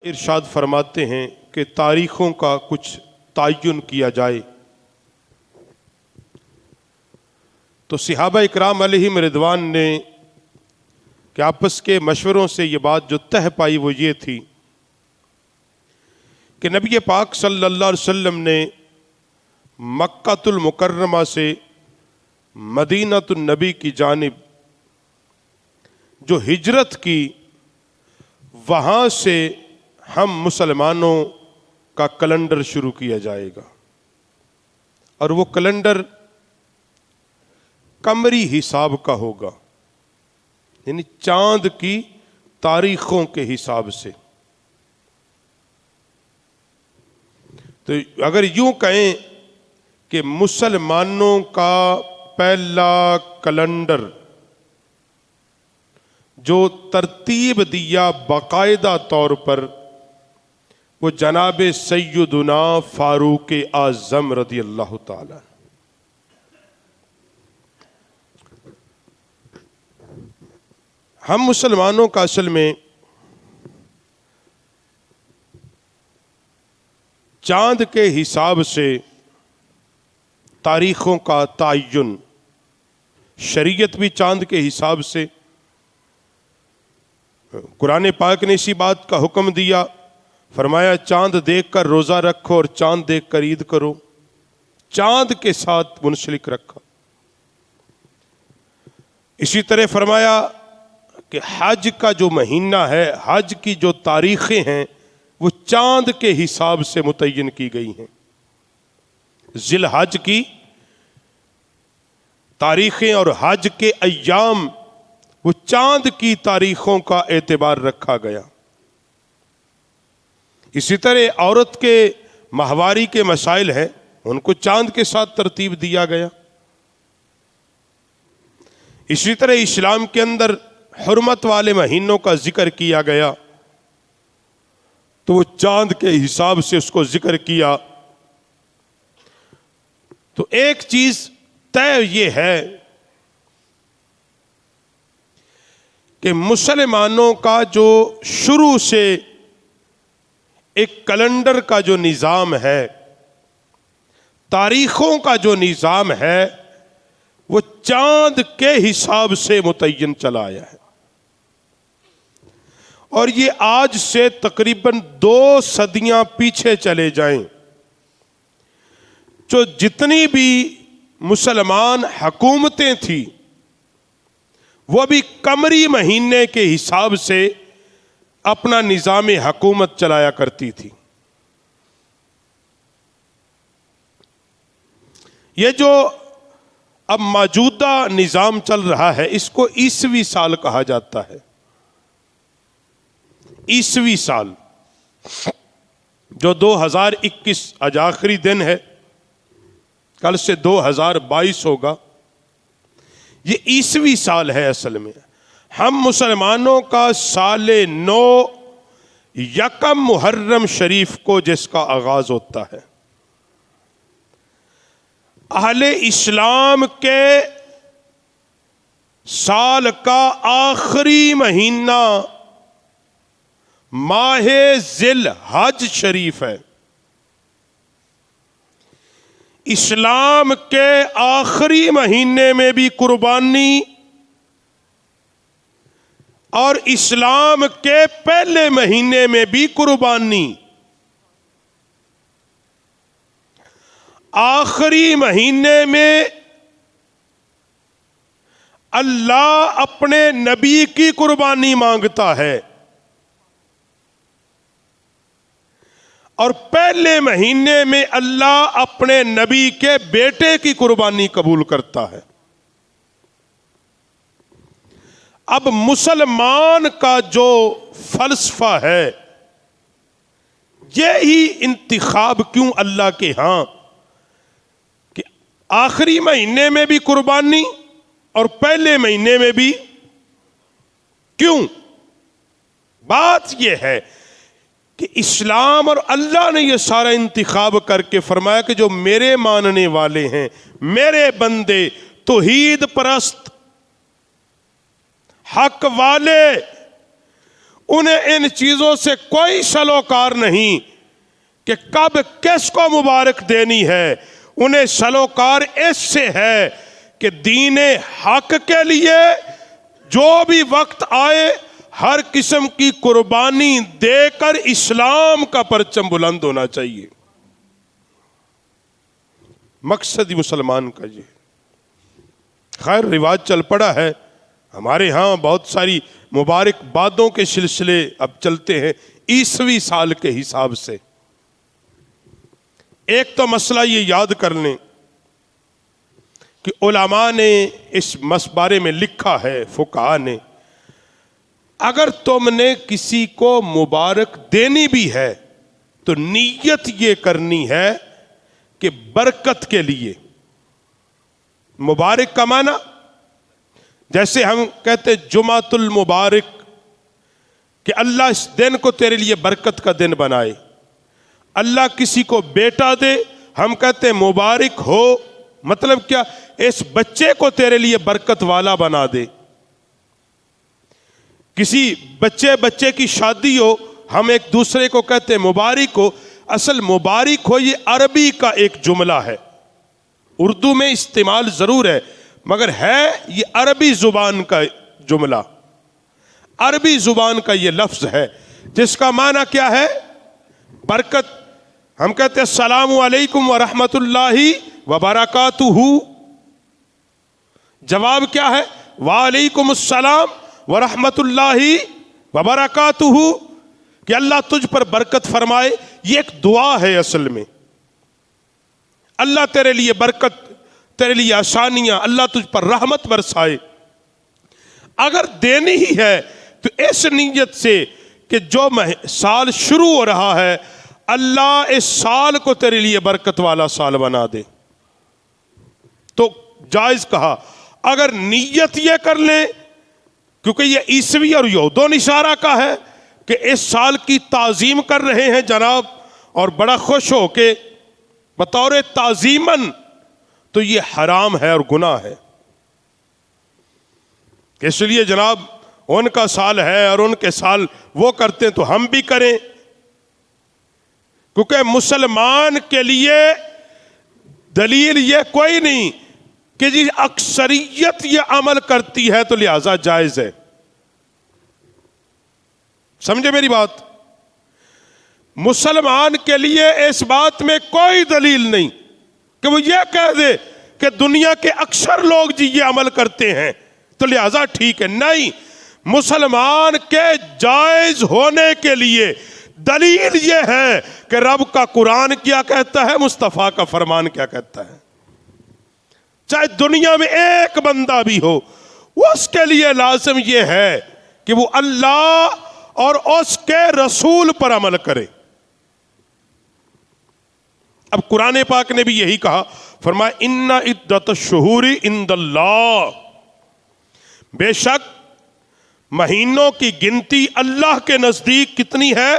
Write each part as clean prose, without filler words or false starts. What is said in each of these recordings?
ارشاد فرماتے ہیں کہ تاریخوں کا کچھ تعین کیا جائے تو صحابہ اکرام علیہم رضوان نے کہ آپس کے مشوروں سے یہ بات جو طے پائی وہ یہ تھی کہ نبی پاک صلی اللہ علیہ وسلم نے مکہ المکرمہ سے مدینہ النبی کی جانب جو ہجرت کی وہاں سے ہم مسلمانوں کا کیلنڈر شروع کیا جائے گا، اور وہ کیلنڈر قمری حساب کا ہوگا، یعنی چاند کی تاریخوں کے حساب سے۔ تو اگر یوں کہیں کہ مسلمانوں کا پہلا کیلنڈر جو ترتیب دیا باقاعدہ طور پر وہ جناب سیدنا فاروق اعظم رضی اللہ تعالی۔ ہم مسلمانوں کا اصل میں چاند کے حساب سے تاریخوں کا تعین، شریعت بھی چاند کے حساب سے، قرآن پاک نے اسی بات کا حکم دیا، فرمایا چاند دیکھ کر روزہ رکھو اور چاند دیکھ کر عید کرو، چاند کے ساتھ منسلک رکھا۔ اسی طرح فرمایا کہ حج کا جو مہینہ ہے، حج کی جو تاریخیں ہیں وہ چاند کے حساب سے متعین کی گئی ہیں۔ ذی الحج کی تاریخیں اور حج کے ایام وہ چاند کی تاریخوں کا اعتبار رکھا گیا۔ اسی طرح عورت کے ماہواری کے مسائل ہیں، ان کو چاند کے ساتھ ترتیب دیا گیا۔ اسی طرح اسلام کے اندر حرمت والے مہینوں کا ذکر کیا گیا تو وہ چاند کے حساب سے اس کو ذکر کیا۔ تو ایک چیز طے یہ ہے کہ مسلمانوں کا جو شروع سے ایک کیلنڈر کا جو نظام ہے، تاریخوں کا جو نظام ہے، وہ چاند کے حساب سے متعین چلا آیا ہے، اور یہ آج سے تقریباً 2 صدیاں پیچھے چلے جائیں، جو جتنی بھی مسلمان حکومتیں تھیں وہ بھی قمری مہینے کے حساب سے اپنا نظام حکومت چلایا کرتی تھی۔ یہ جو اب موجودہ نظام چل رہا ہے اس کو عیسوی سال کہا جاتا ہے۔ عیسوی سال جو 2021 آج آخری دن ہے، کل سے 2022 ہوگا، یہ عیسوی سال ہے۔ اصل میں ہم مسلمانوں کا سال نو یکم محرم شریف کو جس کا آغاز ہوتا ہے، اہل اسلام کے سال کا آخری مہینہ ماہ ذی الحج شریف ہے۔ اسلام کے آخری مہینے میں بھی قربانی اور اسلام کے پہلے مہینے میں بھی قربانی، آخری مہینے میں اللہ اپنے نبی کی قربانی مانگتا ہے اور پہلے مہینے میں اللہ اپنے نبی کے بیٹے کی قربانی قبول کرتا ہے۔ اب مسلمان کا جو فلسفہ ہے، یہی انتخاب کیوں اللہ کے ہاں کہ آخری مہینے میں بھی قربانی اور پہلے مہینے میں بھی، کیوں؟ بات یہ ہے کہ اسلام اور اللہ نے یہ سارا انتخاب کر کے فرمایا کہ جو میرے ماننے والے ہیں، میرے بندے، توحید پرست، حق والے، انہیں ان چیزوں سے کوئی سلوکار نہیں کہ کب کس کو مبارک دینی ہے. انہیں سلوکار اس سے ہے کہ دین حق کے لیے جو بھی وقت آئے ہر قسم کی قربانی دے کر اسلام کا پرچم بلند ہونا چاہیے. مقصد مسلمان کا یہ. خیر رواج چل پڑا ہے ہمارے ہاں، بہت ساری مبارک بادوں کے سلسلے اب چلتے ہیں عیسوی سال کے حساب سے. ایک تو مسئلہ یہ یاد کر لیں کہ علماء نے اس بارے میں لکھا ہے، فقہاء نے، اگر تم نے کسی کو مبارک دینی بھی ہے تو نیت یہ کرنی ہے کہ برکت کے لیے. مبارک کا معنی جیسے ہم کہتے جمعۃ المبارک کہ اللہ اس دن کو تیرے لیے برکت کا دن بنائے. اللہ کسی کو بیٹا دے، ہم کہتے مبارک ہو، مطلب کیا؟ اس بچے کو تیرے لیے برکت والا بنا دے. کسی بچے کی شادی ہو، ہم ایک دوسرے کو کہتے مبارک ہو. اصل مبارک ہو یہ عربی کا ایک جملہ ہے، اردو میں استعمال ضرور ہے مگر ہے یہ عربی زبان کا جملہ، عربی زبان کا یہ لفظ ہے جس کا معنی کیا ہے؟ برکت. ہم کہتے ہیں السلام علیکم ورحمۃ اللہ وبرکاتہ. جواب کیا ہے؟ وعلیکم السلام ورحمۃ اللہ وبرکاتہ، کہ اللہ تجھ پر برکت فرمائے. یہ ایک دعا ہے اصل میں. اللہ تیرے لیے برکت، تیرے لیے آسانیاں، اللہ تجھ پر رحمت برسائے. اگر دینی ہی ہے تو اس نیت سے کہ جو سال شروع ہو رہا ہے اللہ اس سال کو تیرے لیے برکت والا سال بنا دے، تو جائز کہا. اگر نیت یہ کر لیں، کیونکہ یہ عیسوی اور یہود و نصارہ کا ہے کہ اس سال کی تعظیم کر رہے ہیں جناب اور بڑا خوش ہو کے بطور تعظیماً، تو یہ حرام ہے اور گناہ ہے. اس لیے جناب ان کا سال ہے اور ان کے سال وہ کرتے ہیں تو ہم بھی کریں، کیونکہ مسلمان کے لیے دلیل یہ کوئی نہیں کہ جی اکثریت یہ عمل کرتی ہے تو لہذا جائز ہے. سمجھے میری بات؟ مسلمان کے لیے اس بات میں کوئی دلیل نہیں کہ وہ یہ کہہ دے کہ دنیا کے اکثر لوگ جی یہ عمل کرتے ہیں تو لہذا ٹھیک ہے. نہیں، مسلمان کے جائز ہونے کے لیے دلیل یہ ہے کہ رب کا قرآن کیا کہتا ہے، مصطفیٰ کا فرمان کیا کہتا ہے. چاہے دنیا میں ایک بندہ بھی ہو، اس کے لیے لازم یہ ہے کہ وہ اللہ اور اس کے رسول پر عمل کرے. اب قرآن پاک نے بھی یہی کہا، فرمایا ان عدت الشہور عند اللہ، بے شک مہینوں کی گنتی اللہ کے نزدیک کتنی ہے؟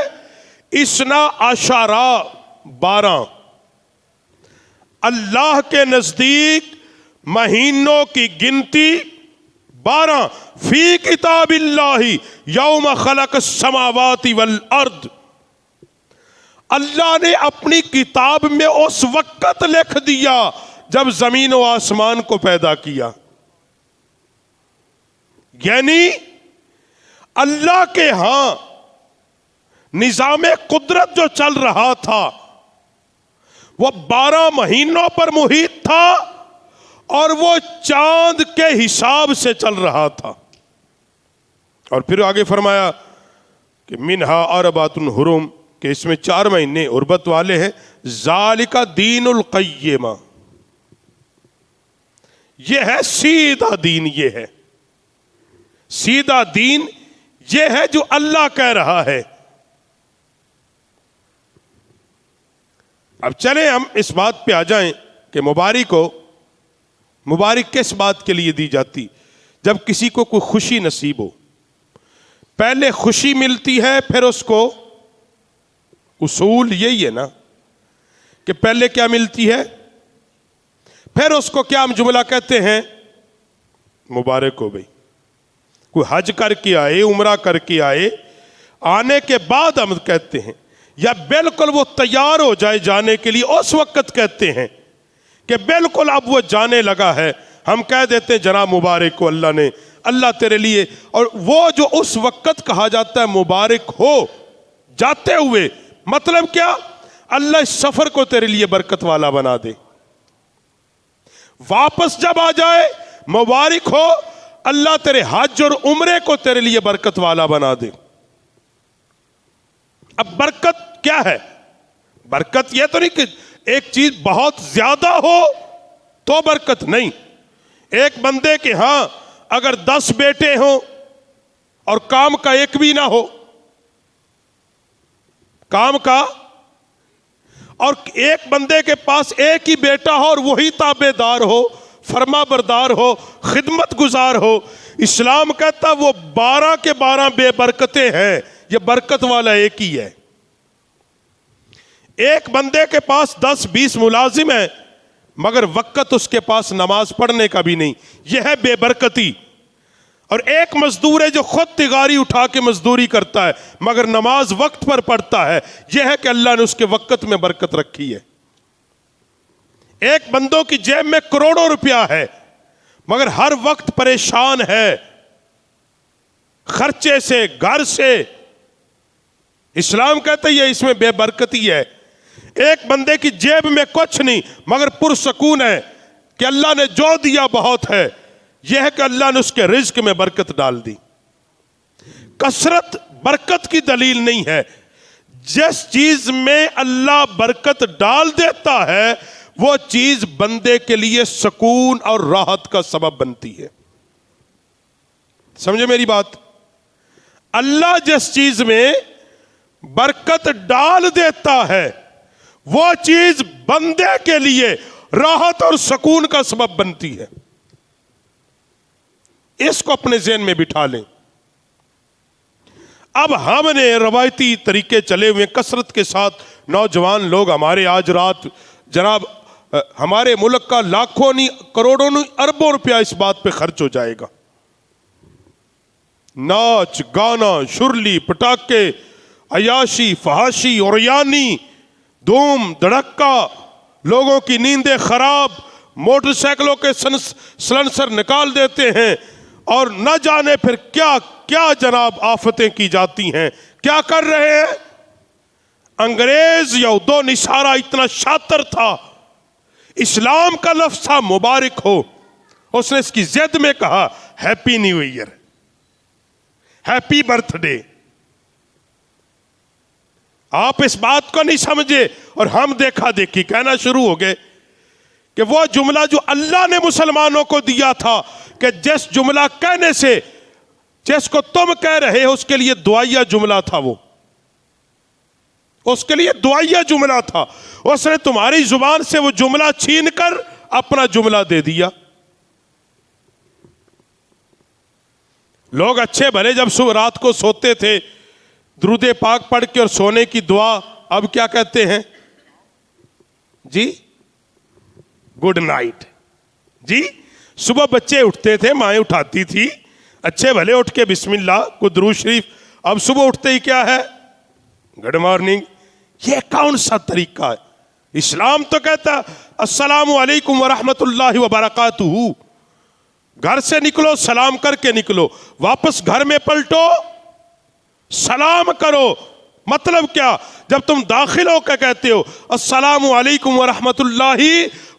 12 اللہ کے نزدیک مہینوں کی گنتی 12 فی کتاب اللہ یوم خلق السماوات والارض. اللہ نے اپنی کتاب میں اس وقت لکھ دیا جب زمین و آسمان کو پیدا کیا. یعنی اللہ کے ہاں نظام قدرت جو چل رہا تھا وہ 12 مہینوں پر محیط تھا اور وہ چاند کے حساب سے چل رہا تھا. اور پھر آگے فرمایا کہ منہا اربعۃ حرم، کہ اس میں 4 مہینے عربت والے ہیں. ذالک دین القیمہ، یہ ہے سیدھا دین، یہ ہے سیدھا دین، یہ ہے جو اللہ کہہ رہا ہے. اب چلیں ہم اس بات پہ آ جائیں کہ مبارک ہو. مبارک کس بات کے لیے دی جاتی؟ جب کسی کو کوئی خوشی نصیب ہو. پہلے خوشی ملتی ہے پھر اس کو، اصول یہی ہے نا کہ پہلے کیا ملتی ہے پھر اس کو کیا ہم جملہ کہتے ہیں؟ مبارک ہو بھائی. کوئی حج کر کے آئے، عمرہ کر کے آئے آنے کے بعد ہم کہتے ہیں، یا بالکل وہ تیار ہو جائے جانے کے لیے اس وقت کہتے ہیں کہ بالکل اب وہ جانے لگا ہے، ہم کہہ دیتے ہیں جناب مبارک ہو اللہ نے، اللہ تیرے لیے. اور وہ جو اس وقت کہا جاتا ہے مبارک ہو جاتے ہوئے، مطلب کیا؟ اللہ اس سفر کو تیرے لیے برکت والا بنا دے. واپس جب آ جائے مبارک ہو اللہ تیرے حج اور عمرے کو تیرے لیے برکت والا بنا دے. اب برکت کیا ہے؟ برکت یہ تو نہیں کہ ایک چیز بہت زیادہ ہو تو برکت نہیں. ایک بندے کے ہاں اگر 10 بیٹے ہوں اور کام کا ایک بھی نہ ہو، کام کا، اور ایک بندے کے پاس ایک ہی بیٹا ہو اور وہی تابع دار ہو، فرما بردار ہو، خدمت گزار ہو، اسلام کہتا وہ 12 کے 12 بے برکتیں ہیں، یہ برکت والا ایک ہی ہے. ایک بندے کے پاس 10-20 ملازم ہیں مگر وقت اس کے پاس نماز پڑھنے کا بھی نہیں، یہ ہے بے برکتی. اور ایک مزدور ہے جو خود تغاری اٹھا کے مزدوری کرتا ہے مگر نماز وقت پر پڑھتا ہے، یہ ہے کہ اللہ نے اس کے وقت میں برکت رکھی ہے. ایک بندوں کی جیب میں کروڑوں روپیہ ہے مگر ہر وقت پریشان ہے خرچے سے، گھر سے، اسلام کہتا ہے یہ اس میں بے برکتی ہے. ایک بندے کی جیب میں کچھ نہیں مگر پرسکون ہے کہ اللہ نے جو دیا بہت ہے، یہ ہے کہ اللہ نے اس کے رزق میں برکت ڈال دی. کثرت برکت کی دلیل نہیں ہے. جس چیز میں اللہ برکت ڈال دیتا ہے وہ چیز بندے کے لیے سکون اور راحت کا سبب بنتی ہے. سمجھے میری بات؟ اللہ جس چیز میں برکت ڈال دیتا ہے وہ چیز بندے کے لیے راحت اور سکون کا سبب بنتی ہے. اس کو اپنے ذہن میں بٹھا لیں. اب ہم نے روایتی طریقے چلے ہوئے کثرت کے ساتھ، نوجوان لوگ ہمارے آج رات جناب ہمارے ملک کا لاکھوں نہیں کروڑوں نہیں اربوں روپیہ اس بات پہ خرچ ہو جائے گا. ناچ گانا، شرلی، پٹاخے، عیاشی، فحاشی، اوریانی، دھوم دھڑکا، لوگوں کی نیندیں خراب، موٹر سائیکلوں کے سلنسر نکال دیتے ہیں، اور نہ جانے پھر کیا کیا جناب آفتیں کی جاتی ہیں. کیا کر رہے ہیں؟ انگریز یہودو نصارہ اتنا شاطر تھا، اسلام کا لفظ تھا مبارک ہو، اس نے اس کی ضد میں کہا happy new year, happy birthday. آپ اس بات کو نہیں سمجھے اور ہم دیکھا دیکھی کہنا شروع ہو گئے کہ وہ جملہ جو اللہ نے مسلمانوں کو دیا تھا کہ جس جملہ کہنے سے جس کو تم کہہ رہے ہو اس کے لیے دعائیہ جملہ تھا، وہ اس کے لیے دعائیہ جملہ تھا، اس نے تمہاری زبان سے وہ جملہ چھین کر اپنا جملہ دے دیا. لوگ اچھے بھلے جب رات کو سوتے تھے درود پاک پڑھ کے اور سونے کی دعا، اب کیا کہتے ہیں جی؟ Good night. جی صبح بچے اٹھتے تھے، مائیں اٹھاتی تھی، اچھے بھلے اٹھ کے بسم اللہ کو درود شریف، اب صبح اٹھتے ہی کیا ہے؟ Good morning. یہ کون سا طریقہ ہے؟ اسلام تو کہتا ہے السلام علیکم ورحمۃ اللہ وبرکاتہ. گھر سے نکلو سلام کر کے نکلو، واپس گھر میں پلٹو سلام کرو. مطلب کیا؟ جب تم داخل ہو کے کہتے ہو السلام علیکم ورحمۃ اللہ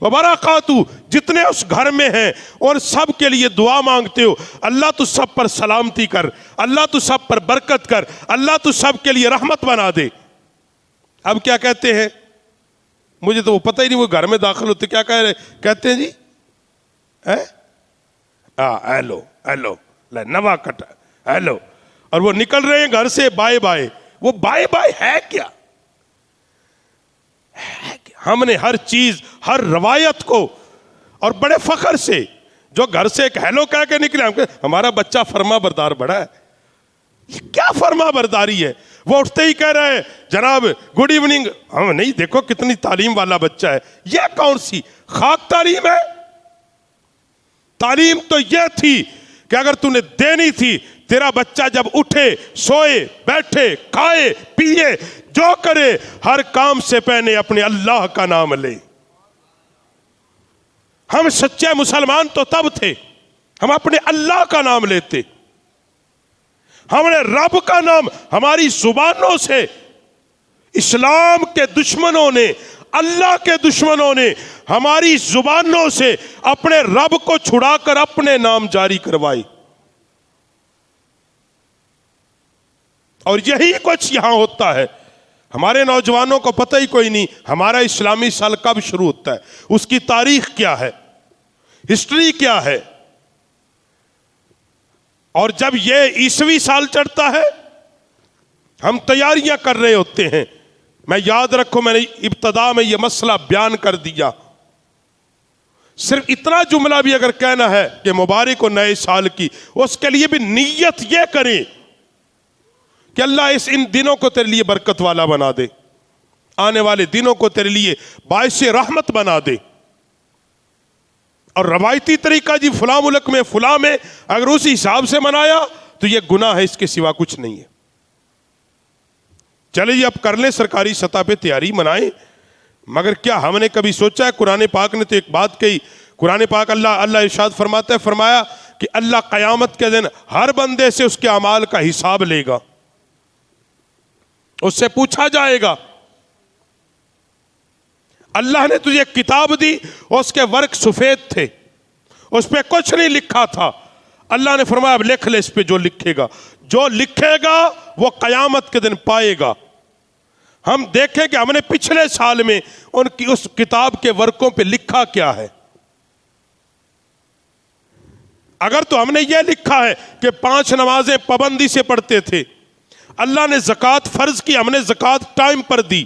وبرکاتہ، جتنے اس گھر میں ہیں اور سب کے لیے دعا مانگتے ہو، اللہ تو سب پر سلامتی کر، اللہ تو سب پر برکت کر، اللہ تو سب کے لیے رحمت بنا دے. اب کیا کہتے ہیں؟ مجھے تو وہ پتہ ہی نہیں، وہ گھر میں داخل ہوتے کیا کہہ رہے کہتے ہیں جی؟ ہیلو ہیلو نوا کٹ ہیلو، اور وہ نکل رہے ہیں گھر سے بائے بائے. وہ بائے بائے ہے کیا؟ ہم نے ہر چیز، ہر روایت کو، اور بڑے فخر سے جو گھر سے ایک ہیلو کہہ کے نکلے، ہمارا بچہ فرما بردار بڑا ہے. یہ کیا فرما برداری ہے؟ وہ اٹھتے ہی کہہ رہے ہیں جناب گڈ ایوننگ. ہم نہیں، دیکھو کتنی تعلیم والا بچہ ہے. یہ کون سی خاک تعلیم ہے؟ تعلیم تو یہ تھی کہ اگر تو نے دینی تھی تیرا بچہ جب اٹھے سوئے بیٹھے کھائے پیے جو کرے ہر کام سے پہلے اپنے اللہ کا نام لے. ہم سچے مسلمان تو تب تھے ہم اپنے اللہ کا نام لیتے. ہم نے رب کا نام ہماری زبانوں سے اسلام کے دشمنوں نے اللہ کے دشمنوں نے ہماری زبانوں سے اپنے رب کو چھڑا کر اپنے نام جاری کروائے. اور یہی کچھ یہاں ہوتا ہے. ہمارے نوجوانوں کو پتہ ہی کوئی نہیں ہمارا اسلامی سال کب شروع ہوتا ہے, اس کی تاریخ کیا ہے, ہسٹری کیا ہے. اور جب یہ عیسوی سال چڑھتا ہے ہم تیاریاں کر رہے ہوتے ہیں. میں یاد رکھو میں نے ابتدا میں یہ مسئلہ بیان کر دیا. صرف اتنا جملہ بھی اگر کہنا ہے کہ مبارک ہو نئے سال کی, اس کے لیے بھی نیت یہ کریں کہ اللہ ان دنوں کو تیرے لیے برکت والا بنا دے, آنے والے دنوں کو تیرے لیے باعث رحمت بنا دے. اور روایتی طریقہ جی فلاں ملک میں فلاں میں اگر اسی حساب سے منایا تو یہ گناہ ہے, اس کے سوا کچھ نہیں ہے. چلے جی اب کر لیں سرکاری سطح پہ تیاری منائیں, مگر کیا ہم نے کبھی سوچا ہے؟ قرآن پاک نے تو ایک بات کہی. قرآن پاک اللہ ارشاد فرماتا ہے, فرمایا کہ اللہ قیامت کے دن ہر بندے سے اس کے اعمال کا حساب لے گا, اس سے پوچھا جائے گا. اللہ نے تجھے کتاب دی, اس کے ورق سفید تھے, اس پہ کچھ نہیں لکھا تھا. اللہ نے فرمایا اب لکھ لے اس پہ جو لکھے گا, جو لکھے گا وہ قیامت کے دن پائے گا. ہم دیکھیں کہ ہم نے پچھلے سال میں ان کی اس کتاب کے ورقوں پہ لکھا کیا ہے. اگر تو ہم نے یہ لکھا ہے کہ 5 نمازیں پابندی سے پڑھتے تھے, اللہ نے زکوٰۃ فرض کی, ہم نے زکوٰۃ ٹائم پر دی,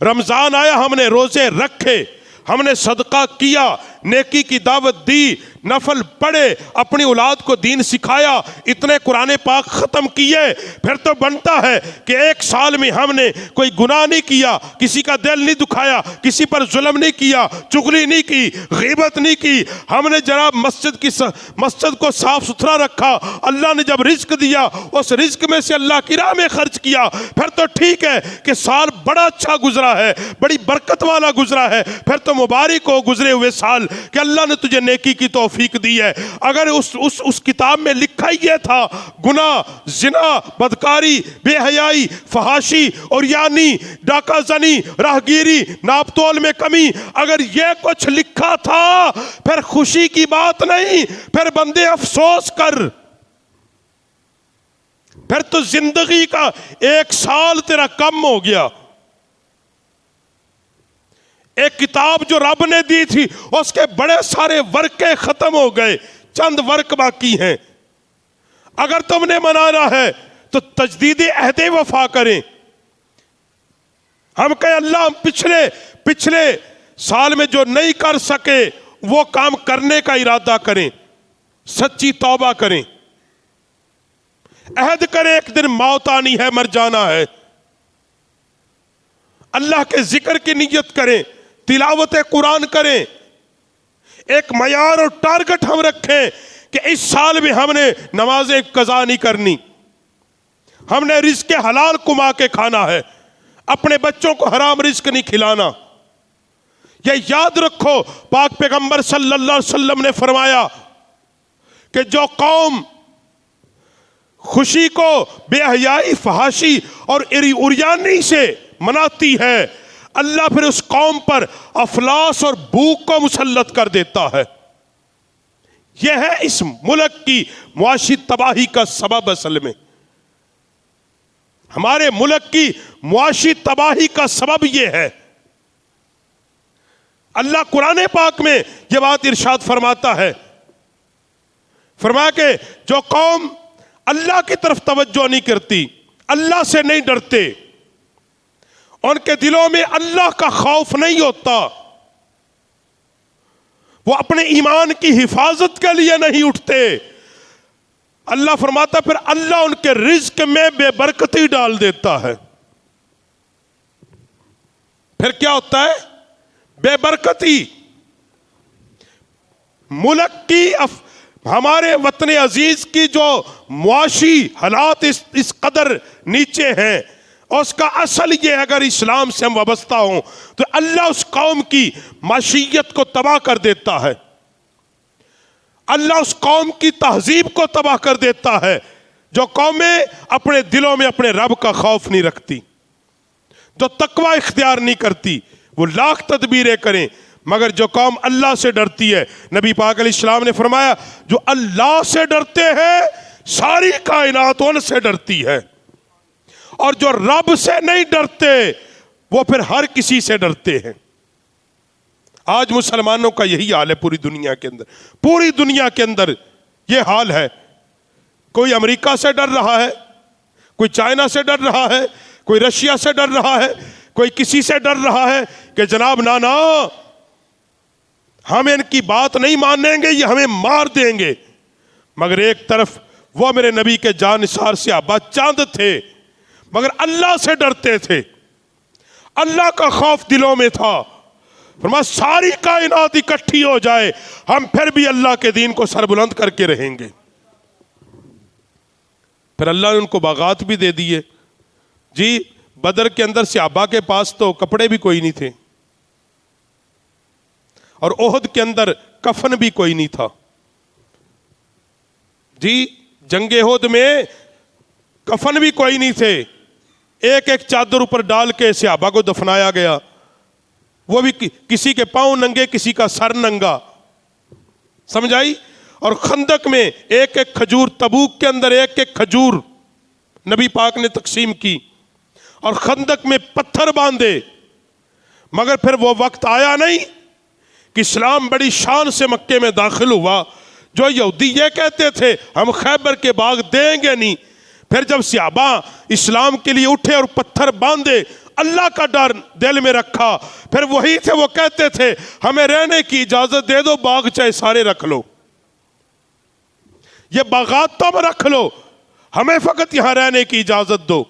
رمضان آیا ہم نے روزے رکھے, ہم نے صدقہ کیا, نیکی کی دعوت دی, نفل پڑھے, اپنی اولاد کو دین سکھایا, اتنے قرآن پاک ختم کیے, پھر تو بنتا ہے کہ ایک سال میں ہم نے کوئی گناہ نہیں کیا, کسی کا دل نہیں دکھایا, کسی پر ظلم نہیں کیا, چغلی نہیں کی, غیبت نہیں کی. ہم نے جناب مسجد کو صاف ستھرا رکھا. اللہ نے جب رزق دیا اس رزق میں سے اللہ کی راہ میں خرچ کیا, پھر تو ٹھیک ہے کہ سال بڑا اچھا گزرا ہے, بڑی برکت والا گزرا ہے. پھر تو مبارک ہو گزرے ہوئے سال کہ اللہ نے تجھے نیکی کی توفیق دی ہے. اگر اس کتاب میں لکھا ہی یہ تھا گناہ, زنا, بدکاری, بے حیائی, فحاشی, عریانی, ڈاکہ زنی, راہگیری, ناپ تول میں کمی, اگر یہ کچھ لکھا تھا پھر خوشی کی بات نہیں, پھر بندے افسوس کر. پھر تو زندگی کا 1 سال تیرا کم ہو گیا. ایک کتاب جو رب نے دی تھی اس کے بڑے سارے ورقے ختم ہو گئے, چند ورق باقی ہیں. اگر تم نے منانا ہے تو تجدید عہد وفا کریں. ہم کہیں اللہ ہم پچھلے سال میں جو نہیں کر سکے وہ کام کرنے کا ارادہ کریں, سچی توبہ کریں, عہد کریں ایک دن موت آنی ہے, مر جانا ہے. اللہ کے ذکر کی نیت کریں, تلاوت قرآن کریں. ایک معیار اور ٹارگٹ ہم رکھیں کہ اس سال میں ہم نے نمازیں قضا نہیں کرنی, ہم نے رزق حلال کما کے کھانا ہے, اپنے بچوں کو حرام رزق نہیں کھلانا. یہ یاد رکھو پاک پیغمبر صلی اللہ علیہ وسلم نے فرمایا کہ جو قوم خوشی کو بے حیائی, فحاشی اور عریانی سے مناتی ہے, اللہ پھر اس قوم پر افلاس اور بھوک کو مسلط کر دیتا ہے. یہ ہے اس ملک کی معاشی تباہی کا سبب. اصل میں ہمارے ملک کی معاشی تباہی کا سبب یہ ہے. اللہ قرآن پاک میں یہ بات ارشاد فرماتا ہے, فرمایا کہ جو قوم اللہ کی طرف توجہ نہیں کرتی, اللہ سے نہیں ڈرتے, ان کے دلوں میں اللہ کا خوف نہیں ہوتا, وہ اپنے ایمان کی حفاظت کے لیے نہیں اٹھتے, اللہ فرماتا پھر اللہ ان کے رزق میں بے برکتی ڈال دیتا ہے. پھر کیا ہوتا ہے؟ بے برکتی. ہمارے وطن عزیز کی جو معاشی حالات اس قدر نیچے ہیں، اور اس کا اصل یہ ہے اگر اسلام سے ہم وابستہ ہوں تو اللہ اس قوم کی معیشت کو تباہ کر دیتا ہے، اللہ اس قوم کی تہذیب کو تباہ کر دیتا ہے جو قومیں اپنے دلوں میں اپنے رب کا خوف نہیں رکھتی، جو تقوی اختیار نہیں کرتی، وہ لاکھ تدبیریں کریں مگر جو قوم اللہ سے ڈرتی ہے، نبی پاک علیہ السلام نے فرمایا جو اللہ سے ڈرتے ہیں ساری کائنات ان سے ڈرتی ہے، اور جو رب سے نہیں ڈرتے وہ پھر ہر کسی سے ڈرتے ہیں۔ آج مسلمانوں کا یہی حال ہے پوری دنیا کے اندر، پوری دنیا کے اندر یہ حال ہے۔ کوئی امریکہ سے ڈر رہا ہے، کوئی چائنا سے ڈر رہا ہے، کوئی رشیا سے ڈر رہا ہے، کوئی کسی سے ڈر رہا ہے کہ جناب نانا ہم ان کی بات نہیں مانیں گے، یہ ہمیں مار دیں گے۔ مگر ایک طرف وہ میرے نبی کے جانثار صحابہ چاند تھے مگر اللہ سے ڈرتے تھے، اللہ کا خوف دلوں میں تھا۔ فرمایا ساری کائنات اکٹھی ہو جائے ہم پھر بھی اللہ کے دین کو سر بلند کر کے رہیں گے۔ پھر اللہ نے ان کو باغات بھی دے دیے۔ جی بدر کے اندر صحابہ کے پاس تو کپڑے بھی کوئی نہیں تھے، اور احد کے اندر کفن بھی کوئی نہیں تھا۔ جی جنگ احد میں کفن بھی کوئی نہیں تھے، ایک ایک چادر اوپر ڈال کے صحابہ کو دفنایا گیا، وہ بھی کسی کے پاؤں ننگے کسی کا سر ننگا، سمجھائی؟ اور خندق میں ایک ایک کھجور، تبوک کے اندر ایک ایک کھجور نبی پاک نے تقسیم کی، اور خندق میں پتھر باندھے۔ مگر پھر وہ وقت آیا نہیں کہ اسلام بڑی شان سے مکے میں داخل ہوا۔ جو یہودی یہ کہتے تھے ہم خیبر کے باغ دیں گے نہیں، پھر جب صحابہ اسلام کے لیے اٹھے اور پتھر باندھے، اللہ کا ڈر دل میں رکھا، پھر وہی تھے وہ کہتے تھے ہمیں رہنے کی اجازت دے دو، باغ چاہے سارے رکھ لو، یہ باغات تم رکھ لو، ہمیں فقط یہاں رہنے کی اجازت دو۔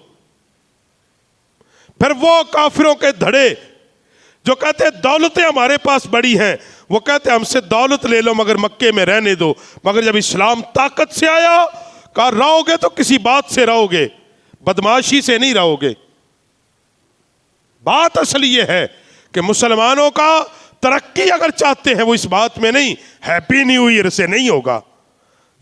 پھر وہ کافروں کے دھڑے جو کہتے ہیں دولتیں ہمارے پاس بڑی ہیں، وہ کہتے ہیں ہم سے دولت لے لو مگر مکے میں رہنے دو۔ مگر جب اسلام طاقت سے آیا کہا رہو گے تو کسی بات سے رہو گے، بدماشی سے نہیں رہو گے۔ بات اصل یہ ہے کہ مسلمانوں کا ترقی اگر چاہتے ہیں وہ اس بات میں نہیں ہیپی نیو ایئر سے نہیں ہوگا،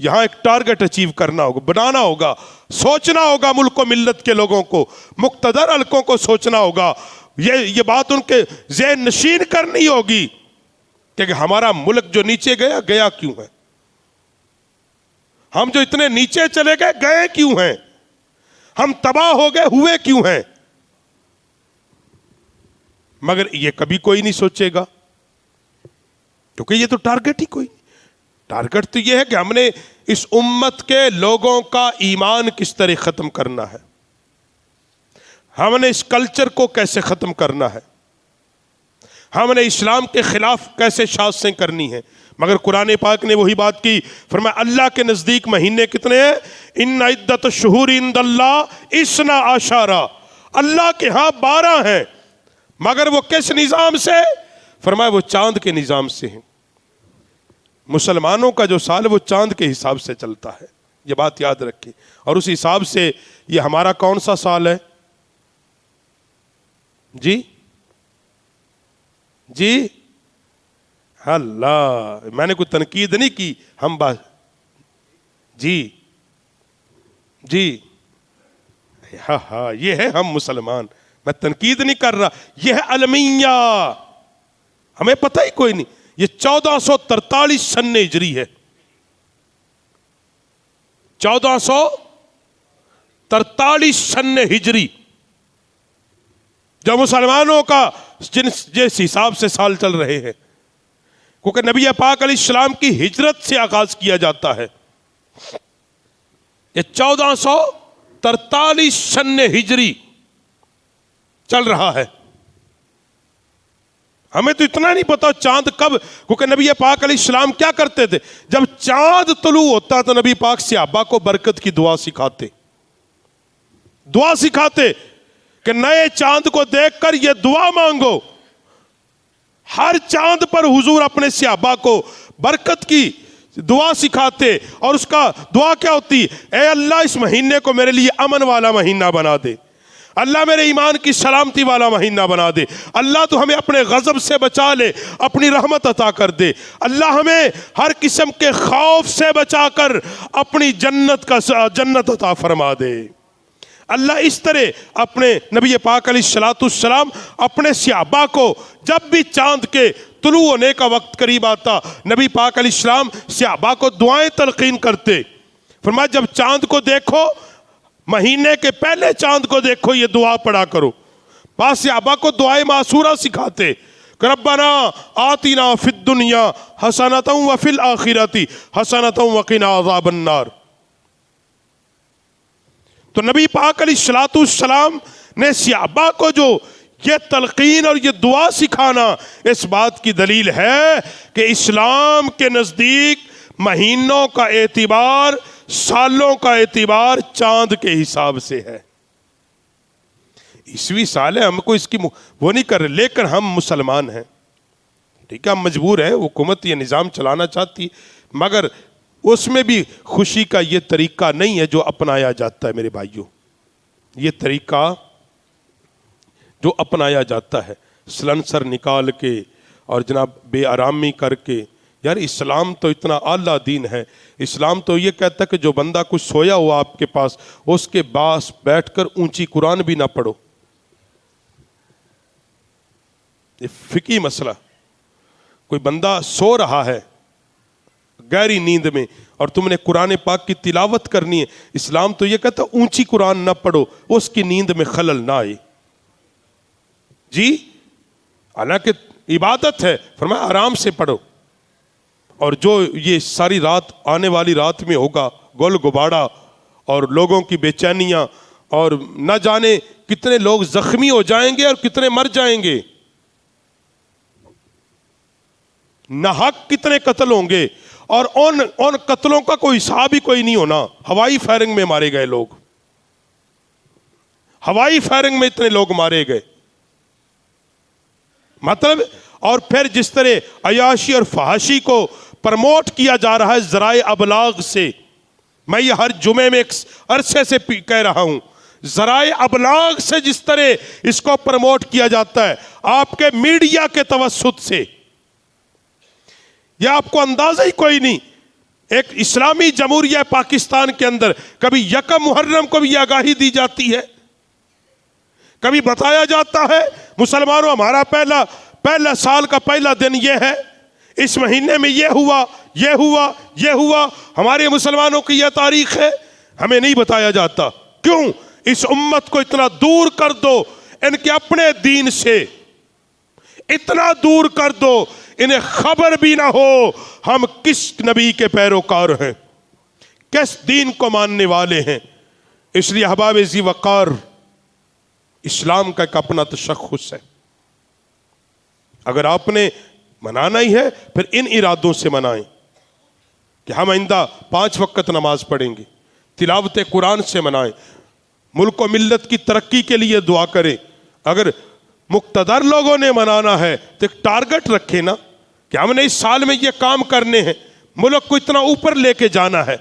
یہاں ایک ٹارگٹ اچیو کرنا ہوگا، بنانا ہوگا، سوچنا ہوگا، ملک و ملت کے لوگوں کو، مقتدر حلقوں کو سوچنا ہوگا، یہ بات ان کے ذہن نشین کرنی ہوگی کہ ہمارا ملک جو نیچے گیا گیا کیوں ہے، ہم جو اتنے نیچے چلے گئے گئے کیوں ہیں، ہم تباہ ہو گئے ہوئے کیوں ہیں۔ مگر یہ کبھی کوئی نہیں سوچے گا کیونکہ یہ تو ٹارگٹ ہی کوئی نہیں۔ ٹارگٹ تو یہ ہے کہ ہم نے اس امت کے لوگوں کا ایمان کس طرح ختم کرنا ہے، ہم نے اس کلچر کو کیسے ختم کرنا ہے، ہم نے اسلام کے خلاف کیسے سازشیں کرنی ہیں۔ مگر قرآن پاک نے وہی بات کی، فرمایا اللہ کے نزدیک مہینے کتنے ہیں؟ ان عدت الشہور عند اللہ 12، اللہ کے ہاں 12 ہیں، مگر وہ کس نظام سے؟ فرمایا وہ چاند کے نظام سے ہیں۔ مسلمانوں کا جو سال وہ چاند کے حساب سے چلتا ہے، یہ بات یاد رکھیں، اور اس حساب سے یہ ہمارا کون سا سال ہے؟ جی جی اللہ، میں نے کوئی تنقید نہیں کی، ہم بات جی جی ہاں ہاں یہ ہے ہم مسلمان، میں تنقید نہیں کر رہا، یہ ہے المیہ، ہمیں پتہ ہی کوئی نہیں۔ یہ 1443 سن ہجری ہے، 1443 سن ہجری، جو مسلمانوں کا جس حساب سے سال چل رہے ہیں، کیونکہ نبی پاک علیہ السلام کی ہجرت سے آغاز کیا جاتا ہے۔ یہ 1443 سن ہجری چل رہا ہے۔ ہمیں تو اتنا نہیں پتا چاند کب، کیونکہ نبی پاک علیہ السلام کیا کرتے تھے، جب چاند طلوع ہوتا تو نبی پاک صحابہ کو برکت کی دعا سکھاتے کہ نئے چاند کو دیکھ کر یہ دعا مانگو۔ ہر چاند پر حضور اپنے صحابہ کو برکت کی دعا سکھاتے، اور اس کا دعا کیا ہوتی؟ اے اللہ اس مہینے کو میرے لیے امن والا مہینہ بنا دے، اللہ میرے ایمان کی سلامتی والا مہینہ بنا دے، اللہ تو ہمیں اپنے غضب سے بچا لے، اپنی رحمت عطا کر دے، اللہ ہمیں ہر قسم کے خوف سے بچا کر اپنی جنت عطا فرما دے۔ اللہ اس طرح اپنے نبی پاک علیہ السلام اپنے صحابہ کو جب بھی چاند کے طلوع ہونے کا وقت قریب آتا، نبی پاک علیہ السلام صحابہ کو دعائیں تلقین کرتے۔ فرمایا جب چاند کو دیکھو، مہینے کے پہلے چاند کو دیکھو، یہ دعا پڑھا کرو۔ بعض صحابہ کو دعائیں معصورہ سکھاتے کہ ربنا آتنا فی الدنیا حسنۃ وفی الآخرۃ حسنۃ وقنا عذاب النار۔ تو نبی پاک علیہ السلام نے صحابہ کو جو یہ تلقین اور یہ دعا سکھانا، اس بات کی دلیل ہے کہ اسلام کے نزدیک مہینوں کا اعتبار، سالوں کا اعتبار چاند کے حساب سے ہے۔ عیسوی سال ہے، ہم کو اس کی وہ نہیں کر رہے، لیکن ہم مسلمان ہیں، ٹھیک ہے، ہم مجبور ہیں، حکومت یہ نظام چلانا چاہتی، مگر اس میں بھی خوشی کا یہ طریقہ نہیں ہے جو اپنایا جاتا ہے میرے بھائیوں۔ یہ طریقہ جو اپنایا جاتا ہے سلنسر نکال کے اور جناب بے آرامی کر کے، یار اسلام تو اتنا اعلیٰ دین ہے، اسلام تو یہ کہتا ہے کہ جو بندہ کچھ سویا ہوا آپ کے پاس، اس کے پاس بیٹھ کر اونچی قرآن بھی نہ پڑھو۔ یہ فقہی مسئلہ، کوئی بندہ سو رہا ہے گہری نیند میں اور تم نے قرآن پاک کی تلاوت کرنی ہے، اسلام تو یہ کہتا ہے اونچی قرآن نہ پڑھو، اس کی نیند میں خلل نہ آئے۔ جی حالانکہ عبادت ہے، فرمایا آرام سے پڑھو۔ اور جو یہ ساری رات آنے والی رات میں ہوگا گل گباڑا اور لوگوں کی بے چینیاں، اور نہ جانے کتنے لوگ زخمی ہو جائیں گے اور کتنے مر جائیں گے، ناحق کتنے قتل ہوں گے، اور ان قتلوں کا کوئی حساب ہی کوئی نہیں ہونا۔ ہوائی فائرنگ میں مارے گئے لوگ، ہوائی فائرنگ میں اتنے لوگ مارے گئے، مطلب، اور پھر جس طرح عیاشی اور فحاشی کو پرموٹ کیا جا رہا ہے ذرائع ابلاغ سے، میں یہ ہر جمعے میں ایک عرصے سے کہہ رہا ہوں، ذرائع ابلاغ سے جس طرح اس کو پرموٹ کیا جاتا ہے آپ کے میڈیا کے توسط سے، یہ آپ کو اندازہ ہی کوئی نہیں۔ ایک اسلامی جمہوریہ پاکستان کے اندر کبھی یکم محرم کو بھی یہ آگاہی دی جاتی ہے، کبھی بتایا جاتا ہے مسلمانوں ہمارا پہلا سال کا پہلا دن یہ ہے، اس مہینے میں یہ ہوا، یہ ہوا، یہ ہوا، ہمارے مسلمانوں کی یہ تاریخ ہے، ہمیں نہیں بتایا جاتا۔ کیوں؟ اس امت کو اتنا دور کر دو ان کے اپنے دین سے، اتنا دور کر دو انہیں خبر بھی نہ ہو ہم کس نبی کے پیروکار ہیں، کس دین کو ماننے والے ہیں۔ اس لیے احباب ذی وقار، اسلام کا ایک اپنا تشخص ہے۔ اگر آپ نے منانا ہی ہے پھر ان ارادوں سے منائیں کہ ہم آئندہ 5 وقت نماز پڑھیں گے، تلاوت قرآن سے منائیں، ملک و ملت کی ترقی کے لیے دعا کریں۔ اگر مقتدر لوگوں نے منانا ہے تو ایک ٹارگٹ رکھے نا کہ ہم نے اس سال میں یہ کام کرنے ہیں، ملک کو اتنا اوپر لے کے جانا ہے۔